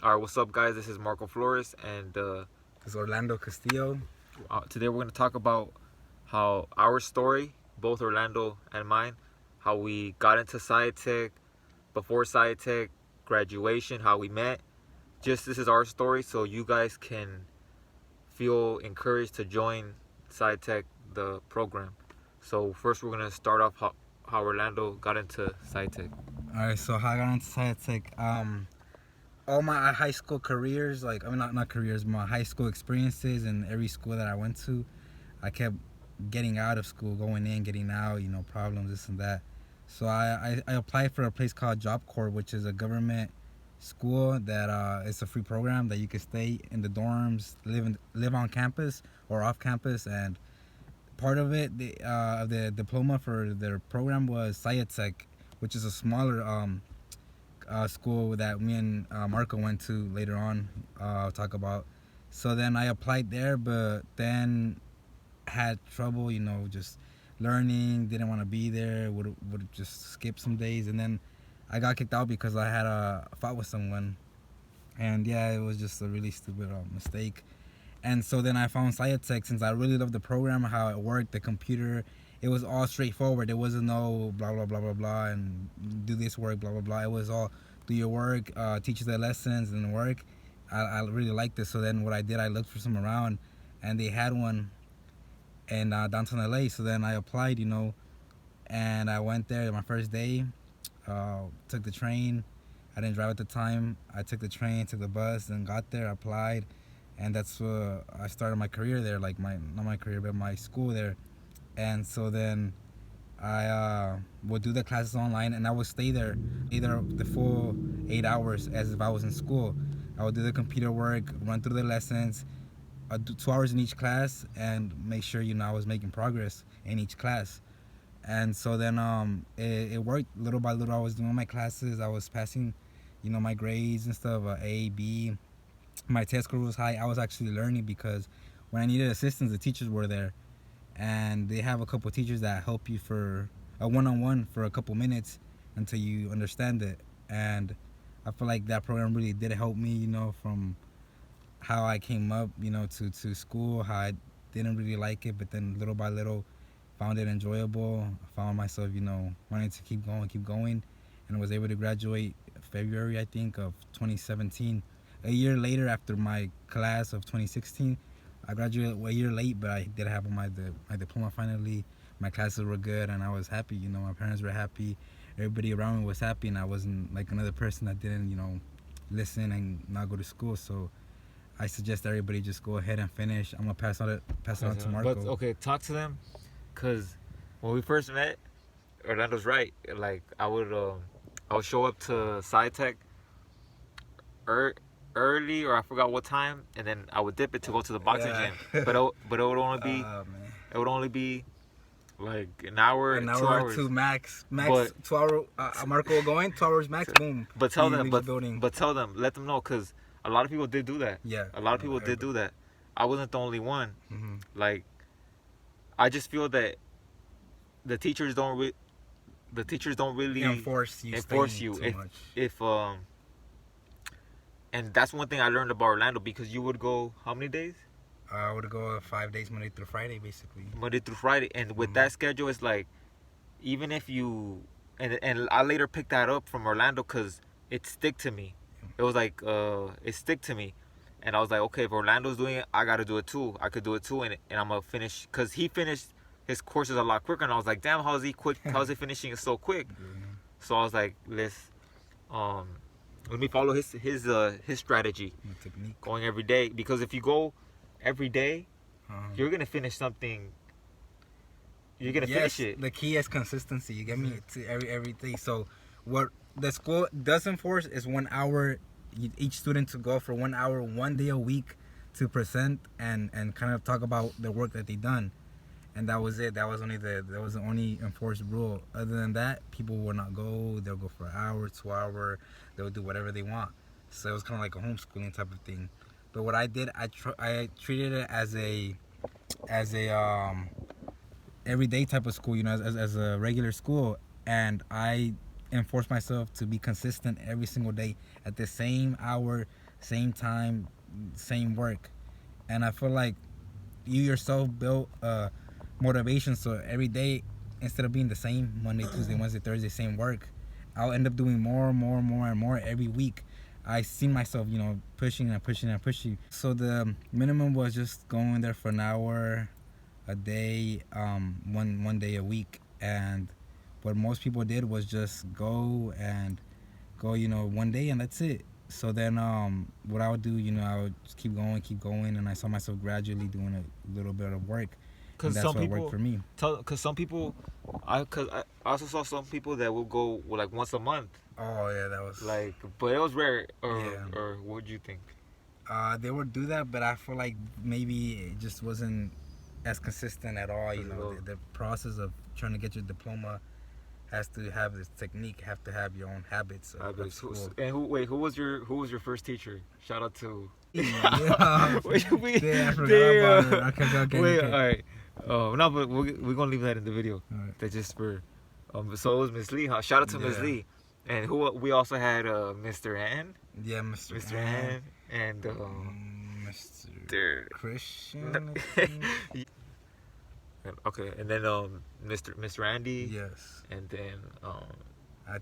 Alright, what's up, guys? This is Marcopflores, and This is Orlando Castillo. today we're going to talk about how our story, both Orlando and mine, how we got into SIATech, before SIATech, graduation, how we met. Just this is our story, so you guys can feel encouraged to join SIATech, the program. So first, we're going to start off how Orlando got into SIATech. All right, so how I got into SIATech. All my high school careers, not careers, my high school experiences and every school that I went to, I kept getting out of school, going in, getting out, problems, this and that. So I applied for a place called Job Corps, which is a government school that it's a free program that you can stay in the dorms, live on campus or off campus, and part of it, the diploma for their program was SIATech, which is a smaller school that me and Marco went to later on. I'll talk about. So then I applied there, but then had trouble, just learning. Didn't want to be there. Would just skip some days, and then I got kicked out because I had a fight with someone, and yeah, it was just a really stupid mistake. And so then I found SIATech since I really loved the program, how it worked, the computer. It was all straightforward. There wasn't no blah, blah, blah, blah, blah, and do this work, blah, blah, blah. It was all do your work, teach you the lessons and work. I really liked this. So then what I did, I looked for some around, and they had one in downtown LA. So then I applied, and I went there my first day, took the train. I didn't drive at the time. I took the train, took the bus, and got there, applied. And that's where I started my career there, not my career, but my school there. And so then I would do the classes online, and I would stay there either the full 8 hours as if I was in school. I would do the computer work, run through the lessons, I'd do 2 hours in each class, and make sure I was making progress in each class. And so then it worked little by little. I was doing my classes, I was passing my grades and stuff, A, B. My test score was high. I was actually learning because when I needed assistance, the teachers were there. And they have a couple of teachers that help you for a one-on-one for a couple minutes until you understand it. And I feel like that program really did help me, from how I came up, to school, how I didn't really like it, but then little by little found it enjoyable. I found myself, wanting to keep going, and was able to graduate February, I think, of 2017. A year later, after my class of 2016, I graduated a year late, but I did have my diploma finally. My classes were good, and I was happy. My parents were happy. Everybody around me was happy, and I wasn't like another person that didn't, listen and not go to school. So I suggest everybody just go ahead and finish. I'm gonna pass it on to Marco. But okay, talk to them, cause when we first met, Orlando's right. Like I would show up to SIATech early, or I forgot what time, and then I would dip it to go to the boxing gym. But it would only be like an hour, 2 hours. Or two max. But 2 hour. Marco going 2 hours max. Boom. But tell them, let them know, cause a lot of people did do that. Yeah. A lot of people did do that. I wasn't the only one. Mm-hmm. Like, I just feel that the teachers don't really enforce you too much. If And that's one thing I learned about Orlando, because you would go how many days? I would go 5 days, Monday through Friday, basically. Monday through Friday. And with that schedule, it's like, even if you... And I later picked that up from Orlando because it stick to me. It was like, it stick to me. And I was like, okay, if Orlando's doing it, I got to do it too. I could do it too, and I'm going to finish. Because he finished his courses a lot quicker, and I was like, damn, how's he finishing it so quick? So I was like, let me follow his strategy, technique, going every day. Because if you go every day, you're gonna finish something. You're gonna finish it. The key is consistency. You get me to everything. So what the school does enforce is 1 hour. Each student to go for 1 hour, 1 day a week, to present and kind of talk about the work that they done. And that was it. That was the only enforced rule. Other than that, people will not go. They'll go for an hour, 2 hour. They'll do whatever they want. So it was kind of like a homeschooling type of thing. But what I did, I treated it as a everyday type of school, as a regular school. And I enforce myself to be consistent every single day at the same hour, same time, same work. And I feel like you yourself built motivation, so every day, instead of being the same Monday, Tuesday, Wednesday, Thursday, same work, I'll end up doing more and more and more and more every week. I see myself, pushing and pushing and pushing. So the minimum was just going there for an hour a day, one day a week. And what most people did was just go, one day, and that's it. So then what I would do, I would just keep going, and I saw myself gradually doing a little bit of work. And that's what worked for me. Because some people, I also saw some people that will go like once a month. Oh yeah, that was like, but it was rare. Or what do you think? They would do that, but I feel like maybe it just wasn't as consistent at all. The process of trying to get your diploma has to have this technique, have to have your own habits of school. And who was your first teacher? Shout out to I forgot about it. Okay. All right. No, but we're gonna leave that in the video. All right. That's just for so it was Miss Lee, huh? Shout out to Miss Lee. And we also had Mr. Ann. Yeah, Mr. Ann and Mr. Christian. Okay, and then Mr. Andy. Yes. And then and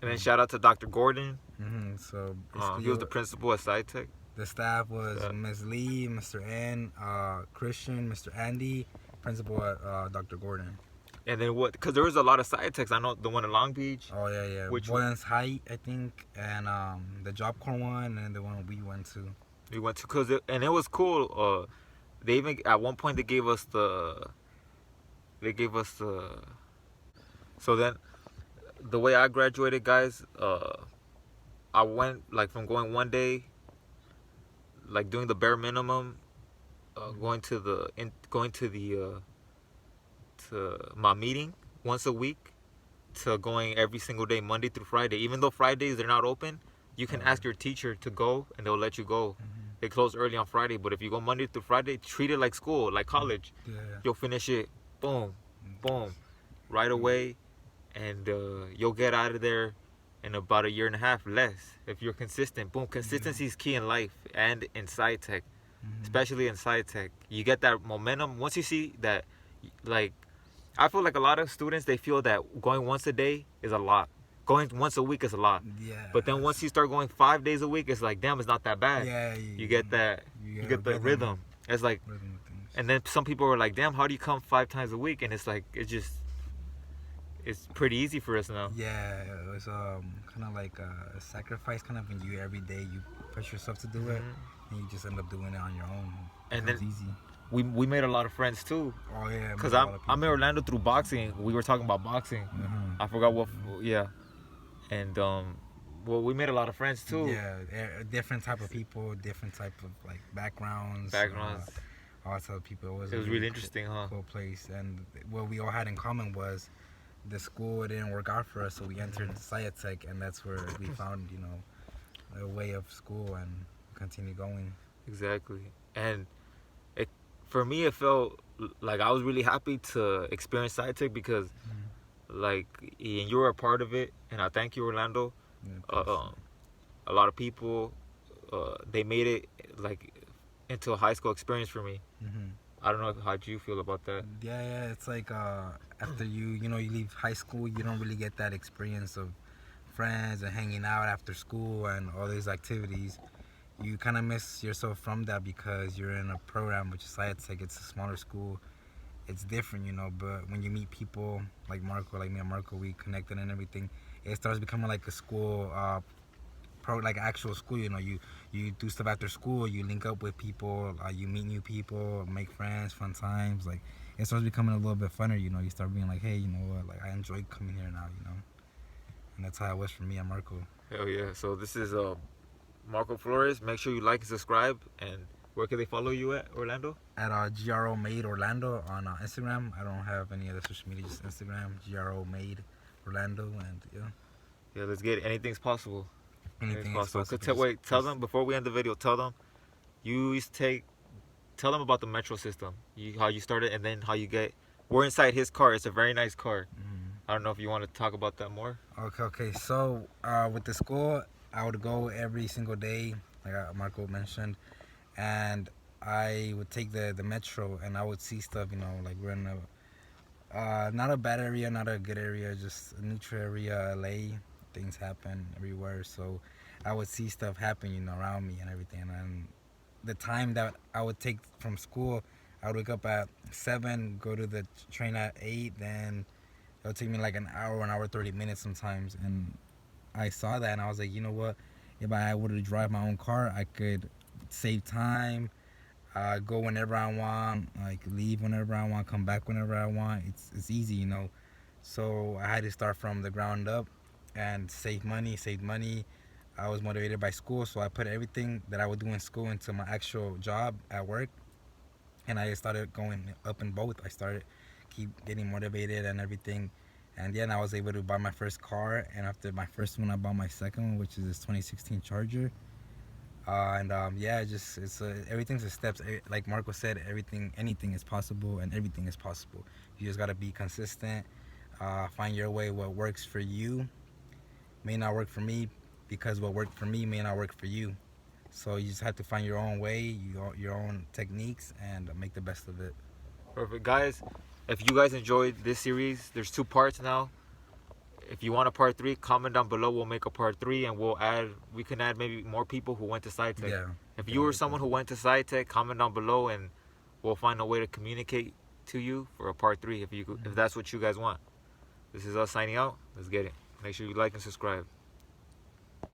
then shout out to Dr. Gordon. Mm-hmm. So he was the principal at SIATech. The staff was Ms. Lee, Mr. N, Christian, Mr. Andy, principal at Dr. Gordon. And then what? Because there was a lot of SIATechs. I know the one in Long Beach. Oh yeah. Which one's Height, I think, and the Job Corps one, and the one we went to. We went to and it was cool. They even at one point they gave us the. So then, the way I graduated, guys, I went like from going one day, like doing the bare minimum, going to my meeting once a week, to going every single day, Monday through Friday. Even though Fridays they're not open, you can ask your teacher to go and they'll let you go. Mm-hmm. They close early on Friday, but if you go Monday through Friday, treat it like school, like college. Yeah. You'll finish it, boom, right away, and you'll get out of there in about a year and a half, less, if you're consistent. Boom, consistency is key in life and in SciTech, especially in SciTech. You get that momentum once you see that, like, I feel like a lot of students, they feel that going once a day is a lot. Going once a week is a lot. Yeah. But then once you start going 5 days a week, it's like, damn, it's not that bad. Yeah. You get that. You get the rhythm. It's like, and then some people are like, damn, how do you come 5 times a week? And it's like, it's pretty easy for us now. Yeah, it was kind of like a sacrifice, kind of when you every day you push yourself to do it, and you just end up doing it on your own. And then easy. We made a lot of friends too. Oh yeah. Because I'm in Orlando through boxing. We were talking about boxing. Mm-hmm. I forgot what. Yeah. And we made a lot of friends too. Yeah, different type of people, different type of like backgrounds. All type of people. It was really interesting, huh? Cool place, and what we all had in common was the school didn't work out for us, so we entered SIATech, and that's where we found a way of school and continue going. Exactly, and for me it felt like I was really happy to experience SIATech because. Like, and you were a part of it, and I thank you, Orlando. Yeah, a lot of people, they made it like into a high school experience for me. Mm-hmm. I don't know how you feel about that. Yeah, it's like after you leave high school, you don't really get that experience of friends and hanging out after school and all these activities. You kind of miss yourself from that because you're in a program which is SciTech. It's a smaller school. It's different, but when you meet people like Marco, like me and Marco, we connected and everything, it starts becoming like a school, like actual school, you do stuff after school, you link up with people, you meet new people, make friends, fun times, like, it starts becoming a little bit funner, you start being like, hey, you know what, like, I enjoy coming here now, and that's how it was for me and Marco. Hell yeah, so this is Marcopflores. Make sure you like and subscribe, and where can they follow you at, Orlando? At GRO Made Orlando on Instagram. I don't have any other social media, just Instagram, GRO Made Orlando, and yeah, let's get it. Anything's possible. Anything is possible. Tell them, before we end the video, tell them about the metro system, how you started, and then how you we're inside his car. It's a very nice car. I don't know if you want to talk about that more. Okay. So with the school, I would go every single day, like Marco mentioned, and I would take the metro, and I would see stuff. Like we're in a not a bad area, not a good area, just a neutral area, LA. Things happen everywhere, so I would see stuff happen, around me and everything. And the time that I would take from school, I would wake up at 7, go to the train at 8, then it would take me like an hour 30 minutes sometimes. And I saw that and I was like, you know what? If I were to drive my own car, I could save time, go whenever I want, like leave whenever I want, come back whenever I want. It's easy. So I had to start from the ground up and save money. I was motivated by school, so I put everything that I would do in school into my actual job at work, and I started going up in both. I started keep getting motivated and everything, and then I was able to buy my first car. And after my first one, I bought my second one, which is this 2016 Charger. And yeah, everything's a steps. Like Marco said, anything is possible, and everything is possible. You just gotta be consistent. Find your way. What works for you may not work for me, because what worked for me may not work for you. So you just have to find your own way, your own techniques, and make the best of it. Perfect, guys. If you guys enjoyed this series, there's 2 parts now. If you want a part 3, comment down below. We'll make a part 3, and we can add maybe more people who went to SIATech. Yeah. If you were someone who went to SIATech, comment down below, and we'll find a way to communicate to you for a part 3 if that's what you guys want. This is us signing out. Let's get it. Make sure you like and subscribe.